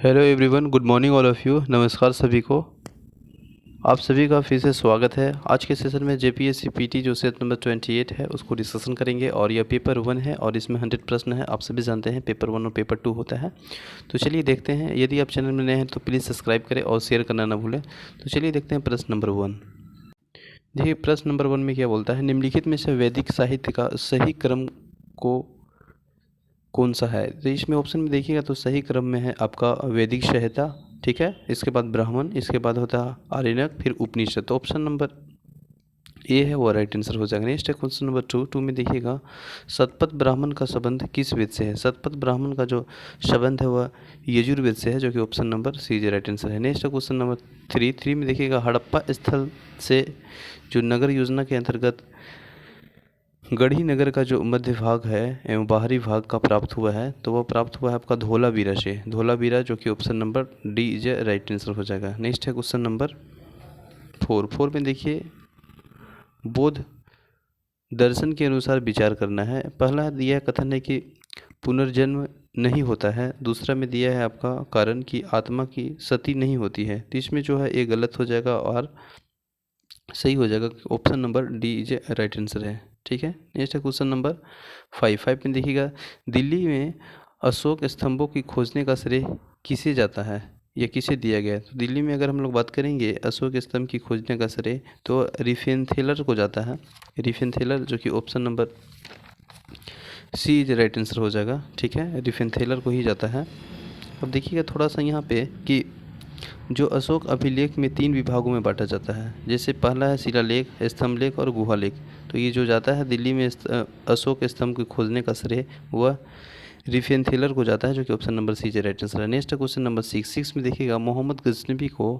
Hello everyone, good morning all of you. नमस्कार सभी को। आप सभी का फिर से स्वागत है। आज के सेशन में जेपीएससी पीटी जो सेट नंबर 28 है उसको डिस्कशन करेंगे और यह पेपर 1 है और इसमें 100 प्रश्न है। आप सभी जानते हैं पेपर 1 और पेपर 2 होता है। तो चलिए देखते हैं। यदि आप चैनल में नए हैं तो प्लीज़ सब्सक्राइब करें और शेयर करना ना भूलें। तो चलिए देखते हैं प्रश्न नंबर 1। देखिए प्रश्न नंबर 1 में क्या बोलता है, निम्नलिखित में से वैदिक साहित्य का सही क्रम को कौन सा है। तो इसमें ऑप्शन में देखिएगा तो सही क्रम में है आपका वैदिक संहिता, ठीक है, इसके बाद ब्राह्मण, इसके बाद होता है आरण्यक, फिर उपनिषद। तो ऑप्शन नंबर ए है वो राइट आंसर हो जाएगा। नेक्स्ट है क्वेश्चन नंबर 2 में देखिएगा शतपथ ब्राह्मण का संबंध किस वेद से है। शतपथ ब्राह्मण का जो संबंध है वह यजुर्वेद से है, जो कि option number C is right answer है। नेक्स्ट है क्वेश्चन नंबर 3 में देखिएगा हड़प्पा स्थल से जो नगर योजना के अंतर्गत गढ़ी नगर का जो मध्य भाग है एवं बाहरी भाग का प्राप्त हुआ है, तो वह प्राप्त हुआ है आपका धोलावीरा से। धोलावीरा जो कि option number D is right answer हो जाएगा। नेक्स्ट है क्वेश्चन नंबर 4 में देखिए बौद्ध दर्शन के अनुसार विचार करना है। पहला दिया कथन है कि पुनर्जन्म नहीं होता है। दूसरा में दिया है आपका कारण कि आत्मा की सती नहीं होती है। तो इसमें जो है ये गलत हो जाएगा और सही हो जाएगा। Option number D is right answer है, ठीक है। नेक्स्ट है क्वेश्चन नंबर 5 में देखिएगा दिल्ली में अशोक स्तंभों की खोजने का श्रेय किसे जाता है या किसे दिया गया है। तो दिल्ली में अगर हम लोग बात करेंगे अशोक स्तंभ की खोजने का श्रेय तो रिफेनथेलर को जाता है। रिफेनथेलर जो कि option number C is right answer हो जाएगा, ठीक है, रिफेनथेलर को ही जाता है। अब देखिएगा थोड़ा सा यहाँ पे कि जो अशोक अभिलेख में 3 विभागों में बांटा जाता है। जैसे पहला है शिलालेख, स्तंभलेख और गुहालेख। तो ये जो जाता है दिल्ली में अशोक स्तंभ को खोजने का श्रेय वह रिफेनथेलर को जाता है, जो कि ऑप्शन नंबर सी है राइट आंसर है। नेक्स्ट क्वेश्चन नंबर 6 में देखिएगा मोहम्मद गजनबी को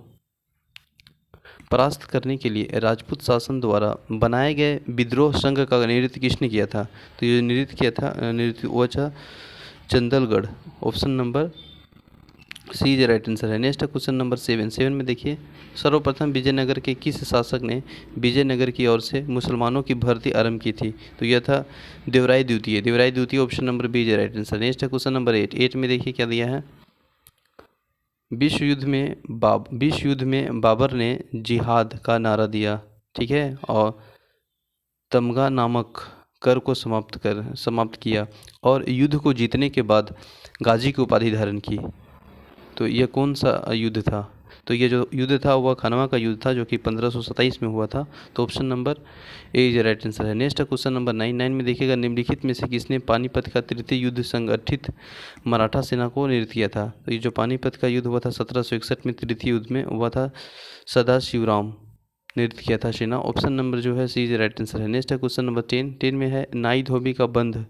परास्त करने के लिए राजपूत शासन द्वारा बनाए गए विद्रोह संघ का नेतृत्व किसने किया था। तो ये नेतृत्व किया था वह था Chandalgarh. Option number C is right answer है। नेक्स्ट है क्वेश्चन नंबर 7 में देखिए सर्वप्रथम विजयनगर के किस शासक ने विजयनगर की ओर से मुसलमानों की भर्ती आरंभ की थी। तो यह था देवराय द्वितीय। देवराय द्वितीय option number B is right answer. Next है क्वेश्चन नंबर 8 में देखिए क्या दिया है, विश्व युद्ध में बाबर ने जिहाद का नारा दिया, ठीक है, और तमगा नामक कर को समाप्त किया और युद्ध को जीतने के बाद गाजी की उपाधि धारण की। तो यह कौन सा युद्ध था। तो ये जो युद्ध था वह खनवा का युद्ध था, जो कि 1527 में हुआ था। तो option number A is right answer है। नेक्स्ट क्वेश्चन नंबर 9 में देखिएगा निम्नलिखित में से किसने पानीपत का तृतीय युद्ध संगठित मराठा सेना को नेतृत्व किया था। तो ये जो पानीपत का युद्ध हुआ था 1761 में, तृतीय युद्ध में हुआ था, सदाशिवराम नेतृत्व किया था सेना। ऑप्शन नंबर जो है सी इज राइट आंसर है। नेक्स्ट क्वेश्चन नंबर 10 में है नाई धोबी का बंद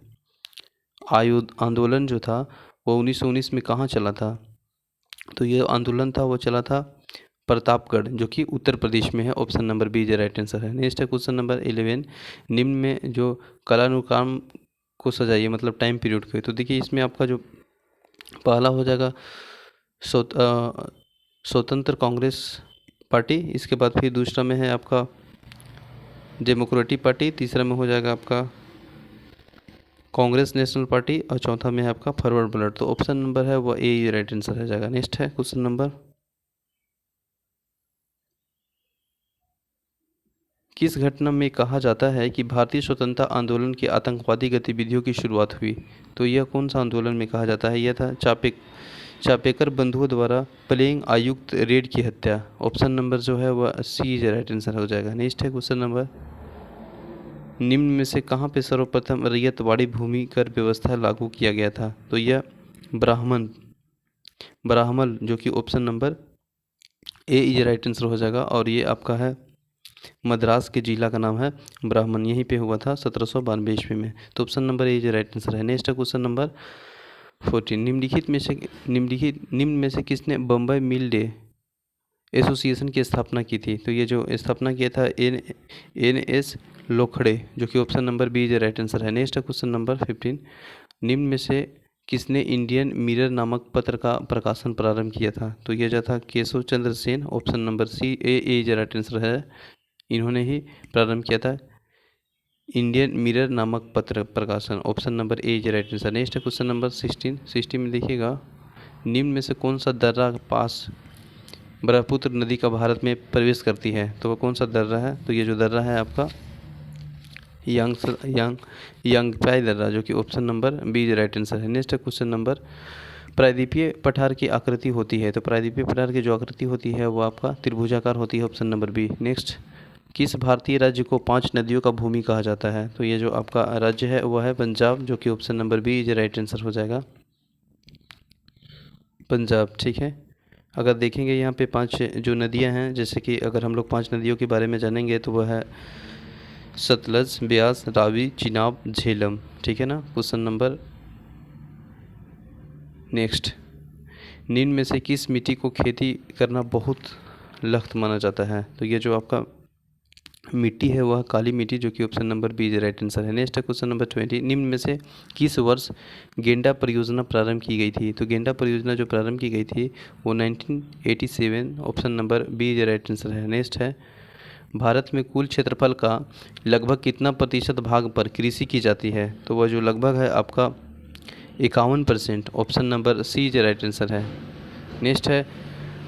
आंदोलन जो था वो 1919 में कहाँ चला था। तो ये आंदोलन था वो चला था प्रतापगढ़, जो कि उत्तर प्रदेश में है। Option number B is right answer है। नेक्स्ट है क्वेश्चन नंबर 11, निम्न में जो कालानुक्रम को सजाइए, मतलब टाइम पीरियड को। तो देखिए इसमें आपका जो पहला हो जाएगा स्वतंत्र कांग्रेस पार्टी, इसके बाद फिर दूसरा में है आपका डेमोक्रेटिक पार्टी, तीसरा में हो जाएगा आपका कांग्रेस नेशनल पार्टी और चौथा में है आपका फॉरवर्ड ब्लड। तो ऑप्शन नंबर है वो ए राइट आंसर हो जाएगा। नेक्स्ट है क्वेश्चन नंबर, किस घटना में कहा जाता है कि भारतीय स्वतंत्रता आंदोलन की आतंकवादी गतिविधियों की शुरुआत हुई। तो यह कौन सा आंदोलन में कहा जाता है। यह था चापेकर बंधुओं द्वारा प्लेइंग आयुक्त रेड की हत्या। ऑप्शन नंबर जो है वह सी इज राइट आंसर हो जाएगा। नेक्स्ट है क्वेश्चन नंबर, निम्न में से कहाँ पे सर्वप्रथम रैयतवाड़ी भूमि कर व्यवस्था लागू किया गया था। तो यह ब्राह्मण जो कि option number A is right answer हो जाएगा। और ये आपका है मद्रास के जिला का नाम है ब्राह्मण, यहीं पे हुआ था 1792 ईस्वी में। तो option number A is right answer है। नेक्स्ट क्वेश्चन नंबर 14, निम्न में से किसने बम्बई मिल डे एसोसिएशन की स्थापना की थी। तो ये जो स्थापना किया था एन एस लोखड़े, जो कि option number B is right answer है। नेक्स्ट क्वेश्चन नंबर 15, निम्न में से किसने इंडियन मिरर नामक पत्र का प्रकाशन प्रारंभ किया था। तो यह जो था Keshav Chandra Sen. Option number C A is right answer है। इन्होंने ही प्रारंभ किया था इंडियन मिरर नामक पत्र प्रकाशन। Option number A is right answer. Next question number 16 में देखिएगा निम्न में से कौन सा दर्रा पास ब्रह्मपुत्र नदी का भारत में प्रवेश करती है? तो वो कौन सा दर्रा है? तो ये जो दर्रा है आपका यांगप्याई दर्रा, जो कि option number B is right answer है। नेक्स्ट है क्वेश्चन नंबर, प्रायद्वीपीय पठार की आकृति होती है, तो प्रायद्वीपीय पठार की जो आकृति होती है वो आपका त्रिभुजाकार होती है, ऑप्शन नंबर बी। नेक्स्ट, किस भारतीय राज्य को 5 नदियों का भूमि कहा जाता है? तो ये जो आपका राज्य है वो है पंजाब, जो कि option number B is right answer हो जाएगा, पंजाब। ठीक है, अगर देखेंगे यहाँ पे 5 जो नदियाँ हैं, जैसे कि अगर हम लोग 5 नदियों के बारे में जानेंगे तो वह है सतलज, ब्यास, रावी, चिनाब, झेलम। ठीक है ना। क्वेश्चन नंबर नेक्स्ट, निम्न में से किस मिट्टी को खेती करना बहुत लख्त माना जाता है? तो ये जो आपका मिट्टी है वह काली मिट्टी, जो कि option number B is right answer है। नेक्स्ट है क्वेश्चन नंबर 20, निम्न में से किस वर्ष गेंडा परियोजना प्रारंभ की गई थी? तो गेंडा परियोजना जो प्रारंभ की गई थी वो 1987, option number B is right answer है। नेक्स्ट है, भारत में कुल क्षेत्रफल का लगभग कितना प्रतिशत भाग पर कृषि की जाती है? तो वह जो लगभग है आपका 51%, option number C is right answer है। नेक्स्ट है,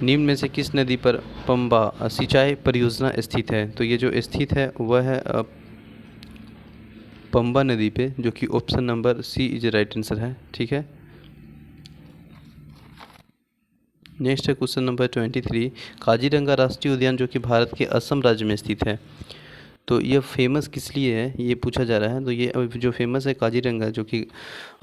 निम्न में से किस नदी पर पंबा सिंचाई परियोजना स्थित है? तो ये जो स्थित है वह है पंबा नदी पे, जो कि option number C is right answer है। ठीक है। नेक्स्ट है क्वेश्चन नंबर 23, काजीरंगा राष्ट्रीय उद्यान जो कि भारत के असम राज्य में स्थित है, तो ये फेमस किस लिए है ये पूछा जा रहा है। तो ये जो फेमस है काजीरंगा, जो कि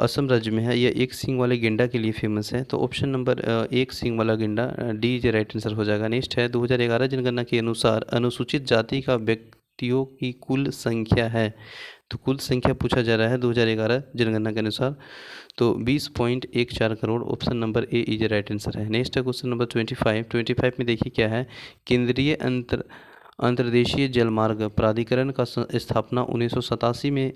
असम राज्य में है, यह एक सींग वाले गेंडा के लिए फेमस है, तो ऑप्शन नंबर एक सींग वाला गेंडा डी इज राइट आंसर हो जाएगा। नेक्स्ट है, 2011 जनगणना के अनुसार अनुसूचित जाति का व्यक्तियों की कुल संख्या है, तो कुल संख्या पूछा जा रहा है 2011 जनगणना के अनुसार, तो 20.14 crore, option number A is right answer है। नेक्स्ट है क्वेश्चन नंबर 25 में देखिए क्या है, केंद्रीय अंतर्देशीय जलमार्ग प्राधिकरण का स्थापना 1987 में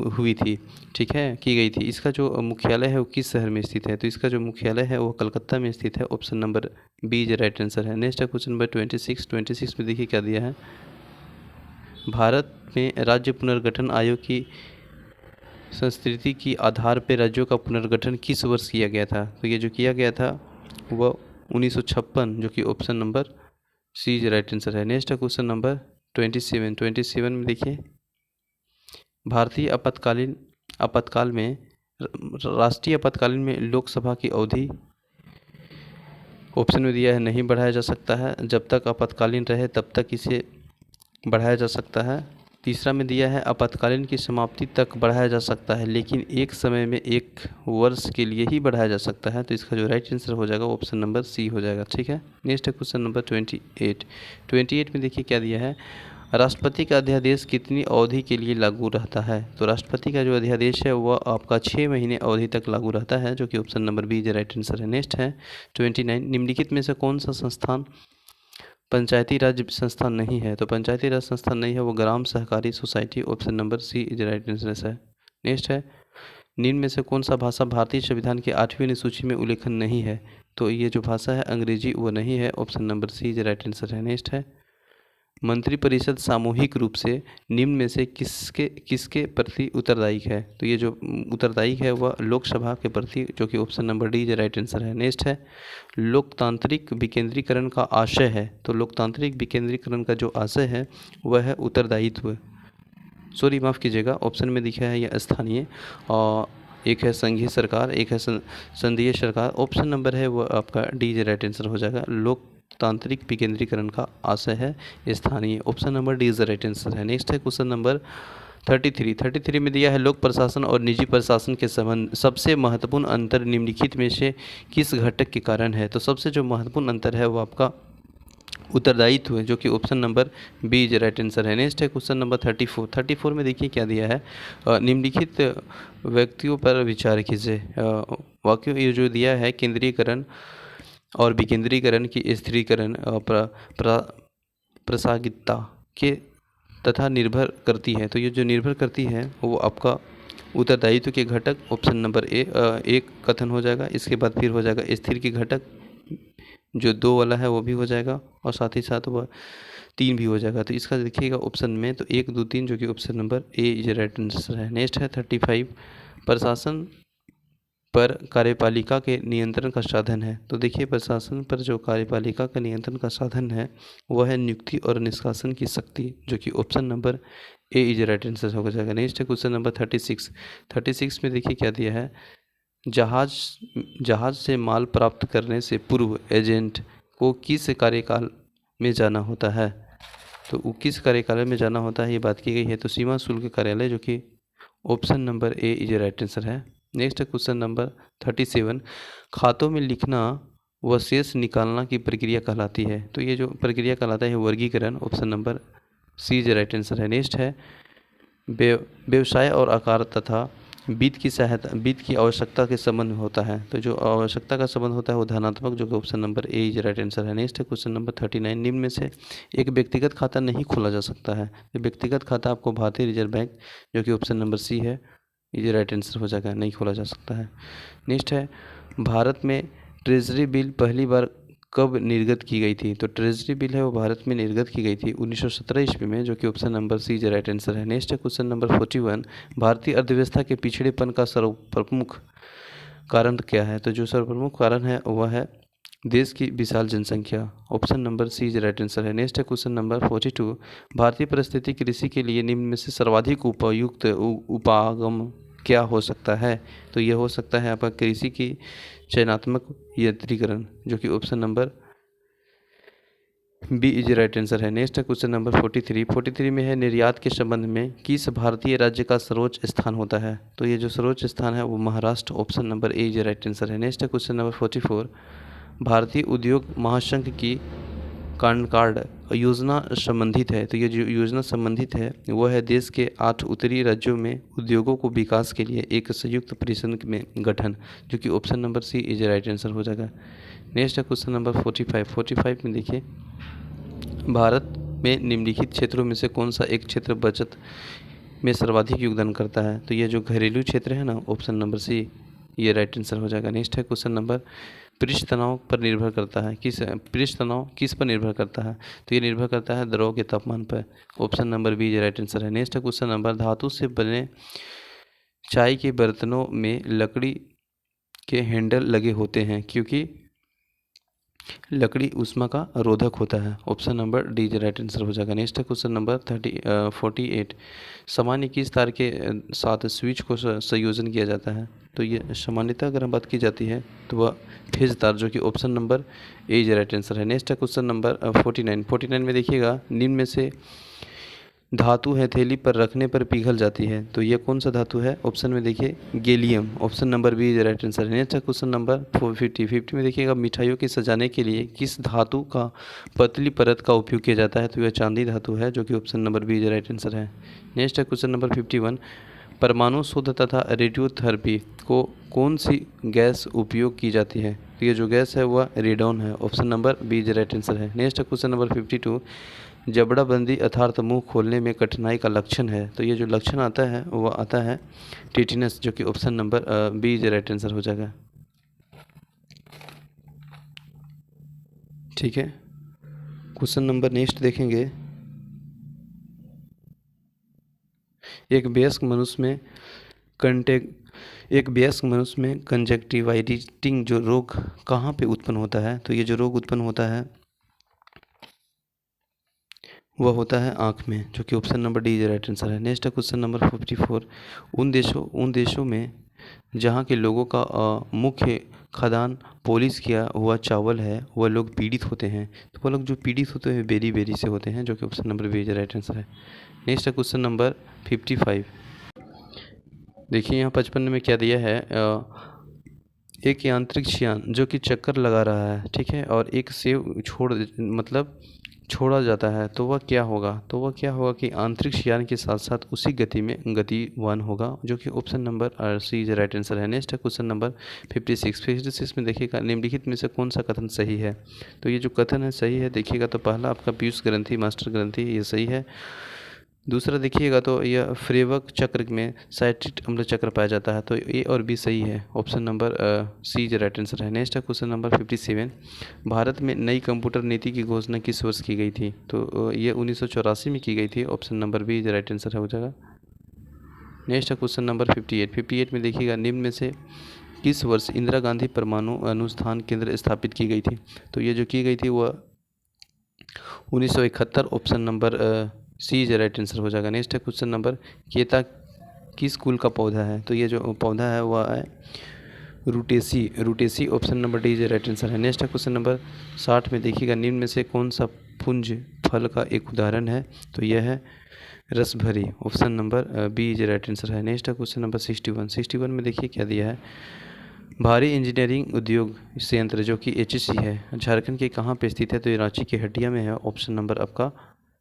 हुई थी। ठीक है, की गई थी। इसका जो मुख्यालय है वो किस शहर में स्थित है? तो इसका जो मुख्यालय है वो कलकत्ता में स्थित है, option number B is right answer है। नेक्स्ट है क्वेश्चन नंबर 26 में देखिए क्या दिया है, भारत में राज्य पुनर्गठन आयोग की संस्कृति की आधार पर राज्यों का पुनर्गठन किस वर्ष किया गया था? तो ये जो किया गया था वह 1956, जो कि option number C is right answer है। नेक्स्ट है क्वेश्चन नंबर 27 में देखिए, भारतीय आपातकाल में राष्ट्रीय आपातकालीन में लोकसभा की अवधि ऑप्शन में दिया है नहीं बढ़ाया जा सकता है, जब तक आपातकालीन रहे तब तक इसे बढ़ाया जा सकता है। तीसरा में दिया है आपातकालीन की समाप्ति तक बढ़ाया जा सकता है, लेकिन एक समय में 1 वर्ष के लिए ही बढ़ाया जा सकता है, तो इसका जो राइट आंसर हो जाएगा ऑप्शन नंबर सी हो जाएगा। ठीक है। नेक्स्ट है क्वेश्चन नंबर 28 में देखिए क्या दिया है, राष्ट्रपति का अध्यादेश कितनी अवधि के लिए लागू रहता है? तो राष्ट्रपति का जो अध्यादेश है वह आपका 6 महीने अवधि तक लागू रहता है, जो कि option number B is right answer है। नेक्स्ट है 29, निम्नलिखित में से कौन सा संस्थान पंचायती राज संस्थान नहीं है? तो पंचायती राज संस्थान नहीं है वो ग्राम सहकारी society, option number C is right answer है। नेक्स्ट है, निम्न में से कौन सा भाषा भारतीय संविधान की 8वीं अनुसूची में उल्लेखन नहीं है? तो ये जो भाषा है अंग्रेजी वो नहीं है, option number C is right answer है। नेक्स्ट है, मंत्रिपरिषद सामूहिक रूप से निम्न में से किसके किसके प्रति उत्तरदायी है? तो ये जो उत्तरदायी है वह लोकसभा के प्रति, जो कि option number D is right answer है। नेक्स्ट है, लोकतांत्रिक विकेंद्रीकरण का आशय है, तो लोकतांत्रिक विकेंद्रीकरण का जो आशय है वह है उत्तरदायित्व, सॉरी माफ़ कीजिएगा, ऑप्शन में दिखा है यह स्थानीय, और एक है संघीय सरकार, एक है संघीय सरकार, ऑप्शन नंबर है वो आपका डी इज राइट आंसर हो जाएगा। लोकतांत्रिक विकेंद्रीकरण का आशय है स्थानीय, option number D is right answer है। नेक्स्ट है क्वेश्चन नंबर 33 में दिया है, लोक प्रशासन और निजी प्रशासन के संबंध सबसे महत्वपूर्ण अंतर निम्नलिखित में से किस घटक के कारण है? तो सबसे जो महत्वपूर्ण अंतर है वो आपका उत्तरदायित्व है, जो कि option number B is right answer है। नेक्स्ट है क्वेश्चन नंबर 34 में देखिए क्या दिया है, निम्नलिखित व्यक्तियों पर विचार कीजिए। वाक्य ये जो दिया है, केंद्रीकरण और विकेंद्रीकरण की स्थिरीकरण प्रासंगिकता के तथा निर्भर करती है, तो ये जो निर्भर करती है वो आपका उत्तरदायित्व के घटक, ऑप्शन नंबर ए एक कथन हो जाएगा। इसके बाद फिर हो जाएगा स्थिर के घटक, जो 2 वाला है वो भी हो जाएगा, और साथ ही साथ वह 3 भी हो जाएगा। तो इसका देखिएगा ऑप्शन में, तो 1 2 3, जो कि option number A is right answer है। नेक्स्ट है 35, प्रशासन पर कार्यपालिका के नियंत्रण का साधन है। तो देखिए प्रशासन पर जो कार्यपालिका का नियंत्रण का साधन है वह है नियुक्ति और निष्कासन की शक्ति, जो कि option number A is right answer हो जाएगा। नेक्स्ट है क्वेश्चन नंबर 36 में देखिए क्या दिया है। जहाज जहाज से माल प्राप्त करने से पूर्व एजेंट को किस कार्यकाल में जाना होता है। तो वो किस कार्यालय में जाना होता है ये बात की गई है। तो सीमा शुल्क कार्यालय, जो कि option number A is right answer है। नेक्स्ट है क्वेश्चन नंबर 37, खातों में लिखना व शेष निकालना की प्रक्रिया कहलाती है। तो ये जो प्रक्रिया कहलाता है वर्गीकरण, option number C is right answer है। नेक्स्ट है व्यवसाय और आकार तथा वित्त की आवश्यकता के संबंध में होता है। तो जो आवश्यकता का संबंध होता है वो धनात्मक, जो कि option number A is right answer है। नेक्स्ट है क्वेश्चन नंबर 39, निम्न में से एक व्यक्तिगत खाता नहीं खोला जा सकता है। तो व्यक्तिगत खाता आपको भारतीय रिजर्व बैंक, जो कि ऑप्शन नंबर सी है, इज राइट आंसर हो जाएगा, नहीं खोला जा सकता है। नेक्स्ट है भारत में ट्रेजरी बिल पहली बार कब निर्गत की गई थी। तो ट्रेजरी बिल है वो भारत में निर्गत की गई थी 1917 ईस्वी में, जो कि option number C is right answer है। नेक्स्ट है क्वेश्चन नंबर 41, भारतीय अर्थव्यवस्था के पिछड़ेपन का सर्वप्रमुख कारण क्या है। तो जो सर्वप्रमुख कारण है वह है देश की विशाल जनसंख्या, option number C is right answer है। नेक्स्ट है क्वेश्चन नंबर 42, भारतीय परिस्थिति कृषि के लिए निम्न में से सर्वाधिक उपयुक्त उपागम क्या हो सकता है। तो यह हो सकता है आपका कृषि की चयनात्मक यंत्रीकरण, जो कि option number B is right answer है। नेक्स्ट है क्वेश्चन नंबर 43 में है निर्यात के संबंध में किस भारतीय राज्य का सर्वोच्च स्थान होता है। तो ये जो सर्वोच्च स्थान है वो Maharashtra, option number A is right answer है। नेक्स्ट है क्वेश्चन नंबर 44, भारतीय उद्योग महासंघ की कार्ड योजना संबंधित है। तो ये जो योजना संबंधित है वह है देश के 8 उत्तरी राज्यों में उद्योगों को विकास के लिए एक संयुक्त परिषद में गठन, जो कि option number C is right answer हो जाएगा। नेक्स्ट है क्वेश्चन नंबर 45 में देखिए, भारत में निम्नलिखित क्षेत्रों में से कौन सा एक क्षेत्र बचत में सर्वाधिक योगदान करता है। तो ये जो घरेलू क्षेत्र है ना, ऑप्शन नंबर सी, ये राइट आंसर हो जाएगा। नेक्स्ट है क्वेश्चन नंबर, पृष्ठ तनाव पर निर्भर करता है, पृष्ठ तनाव किस पर निर्भर करता है। तो ये निर्भर करता है द्रव के तापमान पर, option number B right answer है। नेक्स्ट है क्वेश्चन नंबर, धातु से बने चाय के बर्तनों में लकड़ी के हैंडल लगे होते हैं क्योंकि लकड़ी ऊष्मा का रोधक होता है, option number D right answer हो जाएगा। नेक्स्ट है क्वेश्चन नंबर 48, सामान्य किस तार के साथ स्विच को संयोजन किया जाता है। तो ये सामान्यतः अगर हम बात की जाती है तो वह फेज तार, जो कि ऑप्शन नंबर ए राइट आंसर है। नेक्स्ट है क्वेश्चन नंबर 49 में देखिएगा, निम्न में से धातु हथेली पर रखने पर पिघल जाती है। तो यह कौन सा धातु है, ऑप्शन में देखिए gallium, option number B right answer है। नेक्स्ट क्वेश्चन नंबर 50 में देखिएगा, मिठाइयों के सजाने के लिए किस धातु का पतली परत का उपयोग किया जाता है। तो यह चांदी धातु है, जो कि option number B right answer है। नेक्स्ट है क्वेश्चन नंबर 51, परमाणु शोध तथा रेडियोथेरेपी को कौन सी गैस उपयोग की जाती है। तो ये जो गैस है वह रेडॉन है, option number B right answer है। नेक्स्ट क्वेश्चन नंबर 52, जबड़ाबंदी अर्थात मुंह खोलने में कठिनाई का लक्षण है। तो ये जो लक्षण आता है वह आता है टिटनेस, जो कि option number B right answer हो जाएगा। ठीक है, क्वेश्चन नंबर नेक्स्ट देखेंगे, एक वयस्क मनुष्य में कंजक्टिवाइटिस जो रोग कहाँ पे उत्पन्न होता है। तो ये जो रोग उत्पन्न होता है वह होता है आँख में, जो कि option number D right answer है। नेक्स्ट है क्वेश्चन नंबर 54, उन देशों में जहाँ के लोगों का मुख्य खाद्यान्न पॉलिश किया हुआ चावल है वह लोग पीड़ित होते हैं। तो वह लोग जो पीड़ित होते हैं बेरी से होते हैं, जो कि option number B right answer है। नेक्स्ट है क्वेश्चन नंबर 55, देखिए यहाँ 55 में क्या दिया है, एक यांत्रिक यान जो कि चक्कर लगा रहा है, ठीक है, और एक सेव छोड़ा जाता है, तो वह क्या होगा। तो वह क्या होगा कि आंतरिक यान के साथ साथ उसी गति में गतिवान होगा, जो कि option number C is right answer है। नेक्स्ट है क्वेश्चन नंबर 56 में देखिएगा, निम्नलिखित में से कौन सा कथन सही है। तो ये जो कथन है सही है, देखिएगा तो पहला आपका पीयूष ग्रंथि मास्टर ग्रंथि, ये सही है। दूसरा देखिएगा तो यह फ्रेवक चक्र में साइट्रिक अम्ल चक्र पाया जाता है, तो ए और बी सही है, ऑप्शन नंबर सी जो राइट आंसर है। नेक्स्ट है क्वेश्चन नंबर 57, भारत में नई कंप्यूटर नीति की घोषणा किस वर्ष की गई थी। तो ये 1984 में की गई थी, ऑप्शन नंबर बी जो राइट आंसर हो जाएगा। नेक्स्ट है क्वेश्चन नंबर 58 में देखिएगा, निम्न में से किस वर्ष इंदिरा गांधी परमाणु अनुसंधान केंद्र स्थापित की गई थी? तो ये जो की गई थी वह 1971। Option number C is right answer हो जाएगा। नेक्स्ट है क्वेश्चन नंबर, केता किस कुल का पौधा है? तो ये जो पौधा है वह है Rutaceae. Rutaceae option number D is right answer है। नेक्स्ट है क्वेश्चन नंबर 60 में देखिएगा, निम्न में से कौन सा पुंज फल का एक उदाहरण है? तो यह है रसभरी। Option number B is right answer है। नेक्स्ट है क्वेश्चन नंबर 61 में देखिए क्या दिया है, भारी इंजीनियरिंग उद्योग संयंत्र जो कि एचईसी है झारखंड के कहाँ पे स्थित है? तो ये रांची की हटिया में है। ऑप्शन नंबर आपका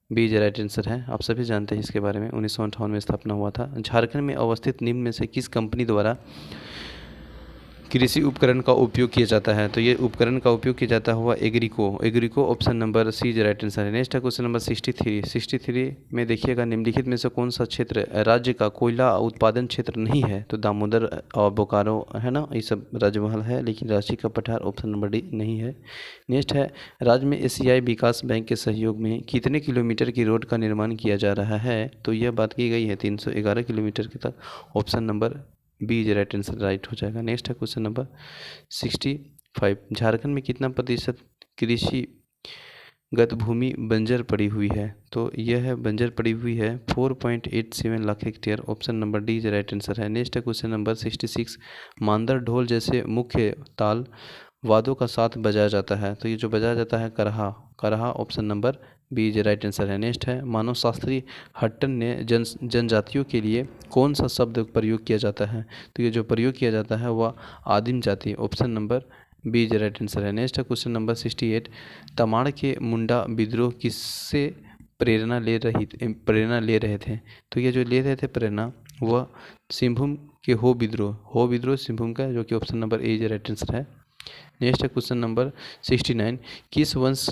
बी इज राइट आंसर है। आप सभी जानते हैं इसके बारे में, 1958 में स्थापना हुआ था। झारखंड में अवस्थित निम्न में से किस कंपनी द्वारा कृषि उपकरण का उपयोग किया जाता है? तो ये उपकरण का उपयोग किया जाता हुआ एग्रीको option number C is right answer है। नेक्स्ट है क्वेश्चन नंबर 63 में देखिएगा, निम्नलिखित में से कौन सा क्षेत्र राज्य का कोयला उत्पादन क्षेत्र नहीं है? तो दामोदर और बोकारो है ना, ये सब राजमहल है, लेकिन रांची का पठार ऑप्शन नंबर डी नहीं है। नेक्स्ट है, राज्य में एशियाई विकास बैंक के सहयोग में कितने किलोमीटर की रोड का निर्माण किया जा रहा है? तो यह बात की गई है 311 किलोमीटर के तक। Option number B is right answer right हो जाएगा। नेक्स्ट है क्वेश्चन नंबर 65, झारखंड में कितना प्रतिशत कृषिगत भूमि बंजर पड़ी हुई है? तो यह है बंजर पड़ी हुई है 4.87 lakh hectare. Option number D is right answer है। नेक्स्ट है क्वेश्चन नंबर 66, मांदर ढोल जैसे मुख्य ताल वाद्यों का साथ बजाया जाता है? तो ये जो बजाया जाता है करहा option number B is right answer है। नेक्स्ट है, मानव शास्त्री हट्टन ने जनजातियों के लिए कौन सा शब्द प्रयोग किया जाता है? तो ये जो प्रयोग किया जाता है वह आदिम जाति। Option number B is right answer है। नेक्स्ट है क्वेश्चन नंबर 68, तमाड़ के मुंडा विद्रोह किससे प्रेरणा ले रहे थे? तो ये जो ले रहे थे प्रेरणा वह सिंहभूम के हो विद्रोह सिंहभूम का, जो कि option number A is right answer है। नेक्स्ट है क्वेश्चन नंबर 69, किस वंश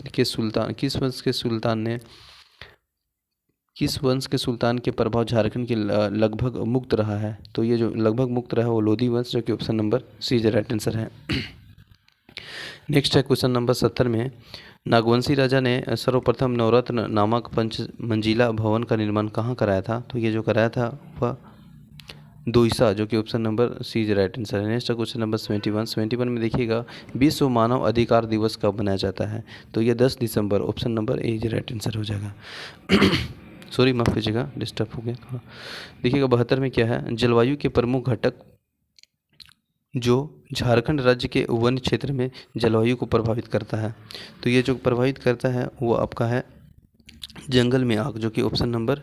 के सुल्तान के प्रभाव झारखंड के लगभग मुक्त रहा है? तो ये जो लगभग मुक्त रहा है वो लोधी वंश, जो कि option number C is right answer है। नेक्स्ट है क्वेश्चन नंबर 70 में, नागवंशी राजा ने सर्वप्रथम नवरत्न नामक पंच मंजिला भवन का निर्माण कहाँ कराया था? तो ये जो कराया था वह दोईसा, जो कि option number C is right answer है। नेक्स्ट क्वेश्चन नंबर 71 में देखिएगा, विश्व मानव अधिकार दिवस कब मनाया जाता है? तो यह 10 दिसंबर। Option number A is right answer हो जाएगा। सॉरी, माफ़ कीजिएगा, डिस्टर्ब हो गया थोड़ा। देखिएगा 72 में क्या है, जलवायु के प्रमुख घटक जो झारखंड राज्य के वन क्षेत्र में जलवायु को प्रभावित करता है? तो ये जो प्रभावित करता है वो आपका है जंगल में आग, जो कि option number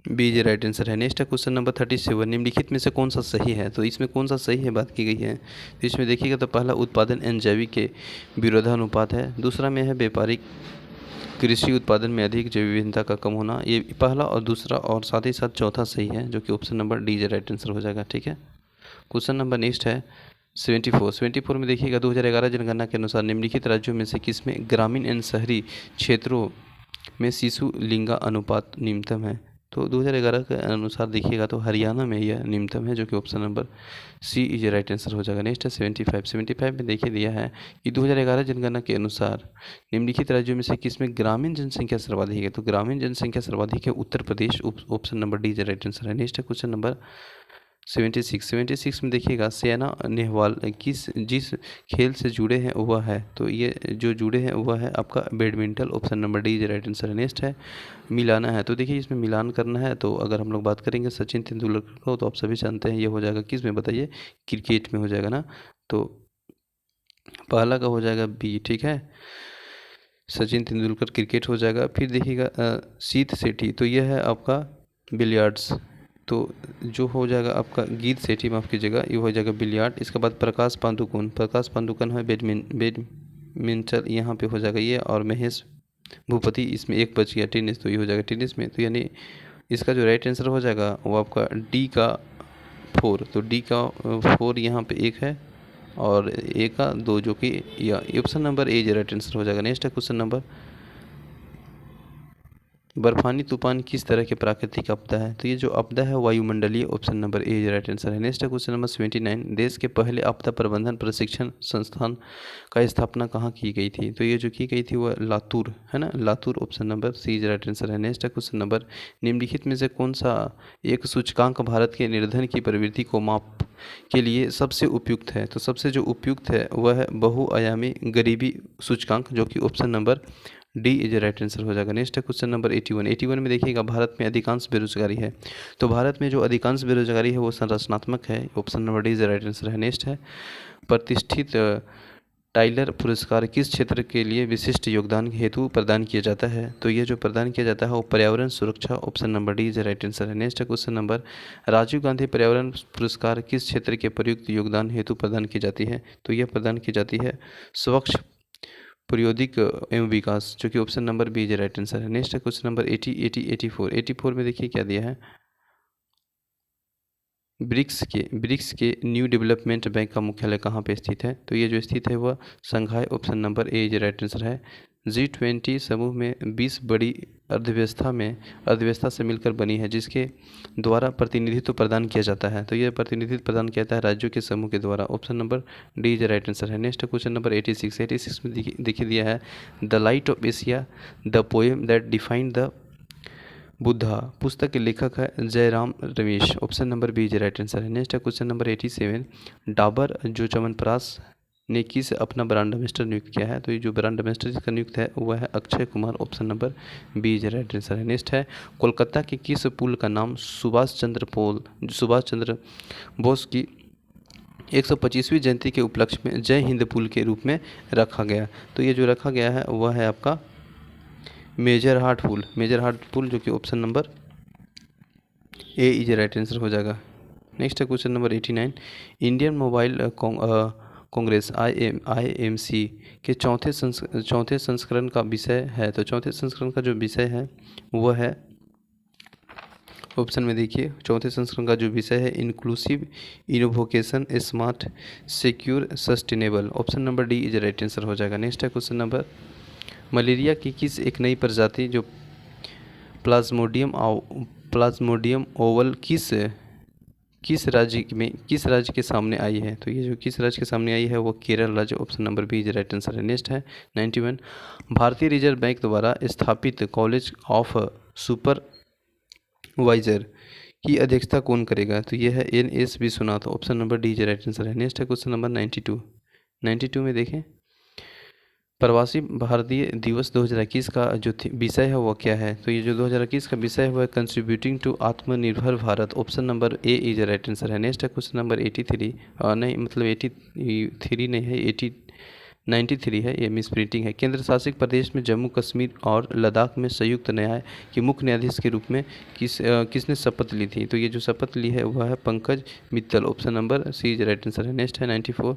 B is right answer है। नेक्स्ट है क्वेश्चन नंबर 37, निम्नलिखित में से कौन सा सही है? तो इसमें कौन सा सही है बात की गई है? तो इसमें देखिएगा तो पहला उत्पादन एवं जैविक के विरोधानुपात है। दूसरा में है व्यापारिक कृषि उत्पादन में अधिक जैव विविधता का कम होना। ये पहला और दूसरा और साथ ही साथ चौथा सही है, जो कि option number D is right answer हो जाएगा। ठीक है, क्वेश्चन नंबर नेक्स्ट है 74 में देखिएगा, 2011 जनगणना के अनुसार निम्नलिखित राज्यों में से किसमें ग्रामीण एवं शहरी क्षेत्रों में शिशु लिंगा अनुपात न्यूनतम है? तो 2011 के अनुसार देखिएगा तो हरियाणा में यह न्यूनतम है, जो कि option number C is right answer हो जाएगा। नेक्स्ट है 75 में देखिए दिया है कि 2011 जनगणना के अनुसार निम्नलिखित राज्यों में से किसमें ग्रामीण जनसंख्या सर्वाधिक है? तो ग्रामीण जनसंख्या सर्वाधिक है Uttar Pradesh. Option number D is right answer है। नेक्स्ट है क्वेश्चन नंबर 76 में देखिएगा, सैना नेहवाल जिस खेल से जुड़े हैं वह है? तो ये जो जुड़े हैं वह है आपका badminton. Option number D is right answer है। नेक्स्ट है मिलाना है, तो देखिए इसमें मिलान करना है। तो अगर हम लोग बात करेंगे सचिन तेंदुलकर को, तो आप सभी जानते हैं ये हो जाएगा किस में बताइए, क्रिकेट में हो जाएगा ना। तो पहला का हो जाएगा बी। ठीक है, सचिन तेंदुलकर क्रिकेट हो जाएगा। फिर देखिएगा शीत सेठी, तो यह है आपका बिलियर्ड्स। तो जो हो जाएगा आपका गीत सेठी, माफ़ कीजिएगा, ये हो जाएगा बिलियार्ड। इसके बाद प्रकाश पादुकोण है बैडमिंटन, यहाँ पे हो जाएगा ये। और महेश भूपति, इसमें एक बच गया टेनिस, तो ये हो जाएगा टेनिस में। तो यानी इसका जो राइट आंसर हो जाएगा वो आपका डी का 4। तो डी का 4 यहाँ पे एक है और ए का 2, जो कि या ऑप्शन नंबर ए राइट आंसर हो जाएगा। नेक्स्ट है क्वेश्चन नंबर बर्फानी तूफान किस तरह के प्राकृतिक आपदा है? तो ये जो आपदा है वायुमंडलीय, option number A is right answer है। नेक्स्ट है क्वेश्चन नंबर 79, देश के पहले आपदा प्रबंधन प्रशिक्षण संस्थान का स्थापना कहाँ की गई थी? तो ये जो की गई थी वह लातूर है ना, Latur, option number C is right answer है। नेक्स्ट है क्वेश्चन नंबर, निम्नलिखित में से कौन सा एक सूचकांक भारत के निर्धन की प्रवृत्ति को माप के लिए सबसे उपयुक्त है? तो सबसे जो उपयुक्त है वह है बहुआयामी गरीबी सूचकांक, जो कि option number D is right answer हो जाएगा। नेक्स्ट है क्वेश्चन नंबर 81 में देखिएगा, भारत में अधिकांश बेरोजगारी है। तो भारत में जो अधिकांश बेरोजगारी है वो संरचनात्मक है, option number D is right answer है। नेक्स्ट है, प्रतिष्ठित टाइलर पुरस्कार किस क्षेत्र के लिए विशिष्ट योगदान हेतु प्रदान किया जाता है? तो ये जो प्रदान किया जाता है वो पर्यावरण सुरक्षा, option number D is right answer है। नेक्स्ट है क्वेश्चन नंबर, राजीव गांधी पर्यावरण पुरस्कार किस क्षेत्र के प्रयुक्त योगदान हेतु प्रदान की जाती है? तो यह प्रदान की जाती है स्वच्छ प्रायोगिक एवं विकास, जो कि option number B is right answer है। नेक्स्ट है क्वेश्चन नंबर 84 में देखिए क्या दिया है, ब्रिक्स के न्यू डेवलपमेंट बैंक का मुख्यालय कहाँ पे स्थित है? तो ये जो स्थित है वह Shanghai, option number A is right answer है। G20 समूह में 20 बड़ी अर्थव्यवस्था से मिलकर बनी है, जिसके द्वारा प्रतिनिधित्व प्रदान किया जाता है। तो यह प्रतिनिधित्व प्रदान किया जाता है राज्यों के समूह के द्वारा, option number D is right answer है। नेक्स्ट क्वेश्चन नंबर 86 में देखिए दिया है, the light of Asia the poem that defined the Buddha पुस्तक के लेखक है Jairam Ramesh, option number B is right answer है। नेक्स्ट है क्वेश्चन नंबर 87, डाबर जो च्यवनप्राश ने किस अपना ब्रांड एम्बेसडर नियुक्त किया है? तो ये जो ब्रांड एम्बेसडर जिसका नियुक्त है वह है Akshay Kumar, option number B is right answer है। नेक्स्ट है, कोलकाता के किस पुल का नाम सुभाष चंद्र बोस की 125वीं जयंती के उपलक्ष्य में जय हिंद पुल के रूप में रखा गया? तो ये जो रखा गया है वह है आपका मेजर हार्ट पुल, जो कि option number A is right answer हो जाएगा। नेक्स्ट है question number 89, Indian mobile Congress IMC के चौथे संस्करण का विषय है। तो चौथे संस्करण का जो विषय है वह है, ऑप्शन में देखिए, चौथे संस्करण का जो विषय है inclusive innovation smart secure sustainable, option number D is right answer हो जाएगा। नेक्स्ट है क्वेश्चन नंबर, मलेरिया की किस एक नई प्रजाति जो प्लाज्मोडियम ओवल किस राज्य के सामने आई है? तो ये जो किस राज्य के सामने आई है वो केरल राज्य, option number B is right answer है। नेक्स्ट है 91, भारतीय रिजर्व बैंक द्वारा स्थापित कॉलेज ऑफ सुपरवाइजर की अध्यक्षता कौन करेगा? तो यह है NS Vishwanath, option number D is right answer है। नेक्स्ट है क्वेश्चन नंबर 92 में देखें, प्रवासी भारतीय दिवस 2021 का जो विषय है वो क्या है? तो ये जो 2021 का विषय है वह कंट्रीब्यूटिंग टू आत्मनिर्भर Bharat, option number A is right answer है। नेक्स्ट है क्वेश्चन नंबर 83, नहीं मतलब 83 नहीं है, 93 है, ये मिस प्रिंटिंग है। केंद्र शासित प्रदेश में जम्मू कश्मीर और लद्दाख में संयुक्त न्याय के मुख्य न्यायाधीश के रूप में किसने शपथ ली थी? तो ये जो शपथ ली है वह है Pankaj Mittal, option number C is right answer है। नेक्स्ट है 94,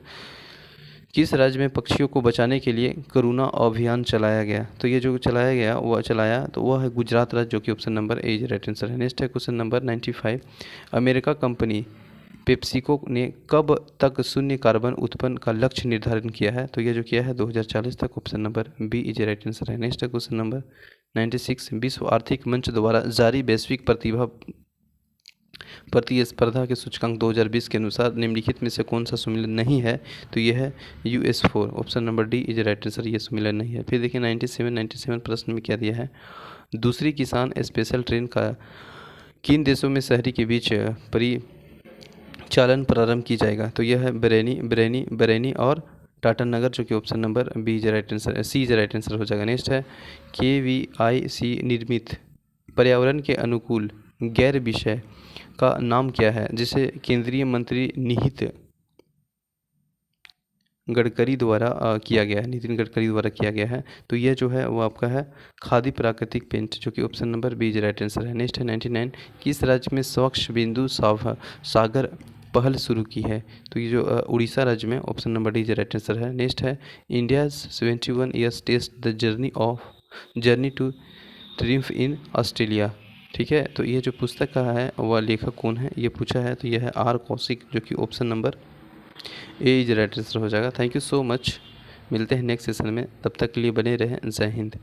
किस राज्य में पक्षियों को बचाने के लिए करुणा अभियान चलाया गया? तो ये जो चलाया तो वह है गुजरात राज्य, जो कि option number A is right answer है। नेक्स्ट है question number 95, America company PepsiCo ने कब तक शून्य कार्बन उत्पन्न का लक्ष्य निर्धारण किया है? तो ये जो किया है 2040 तक, option number B is right answer है। नेक्स्ट है क्वेश्चन नंबर 96, विश्व आर्थिक मंच द्वारा जारी वैश्विक प्रतिस्पर्धा के सूचकांक 2020 के अनुसार निम्नलिखित में से कौन सा सम्मेलन नहीं है? तो यह है US4, option number D is right answer, ये सम्मेलन नहीं है। फिर देखिए 97 प्रश्न में क्या दिया है, दूसरी किसान स्पेशल ट्रेन का किन देशों में शहरी के बीच परिचालन प्रारंभ की जाएगा? तो यह है बरेनी और टाटानगर, जो कि option number B is right answer, C is right answer हो जाएगा। नेक्स्ट है KVIC निर्मित पर्यावरण के अनुकूल गैर विषय का नाम क्या है, जिसे केंद्रीय मंत्री नितिन गडकरी द्वारा किया गया है? तो यह जो है वो आपका है खादी प्राकृतिक पेंट, जो कि option number B is right answer है। नेक्स्ट है 99, किस राज्य में स्वच्छ बिंदु सागर पहल शुरू की है? तो ये जो उड़ीसा राज्य में, option number D is right answer है। नेक्स्ट है India 71 years test the journey to triumph in Australia, ठीक है। तो ये जो पुस्तक का है वह लेखक कौन है ये पूछा है, तो यह है R कौशिक, जो कि option number A is right answer हो जाएगा। थैंक यू सो मच, मिलते हैं नेक्स्ट सेशन में, तब तक के लिए बने रहें, जय हिंद।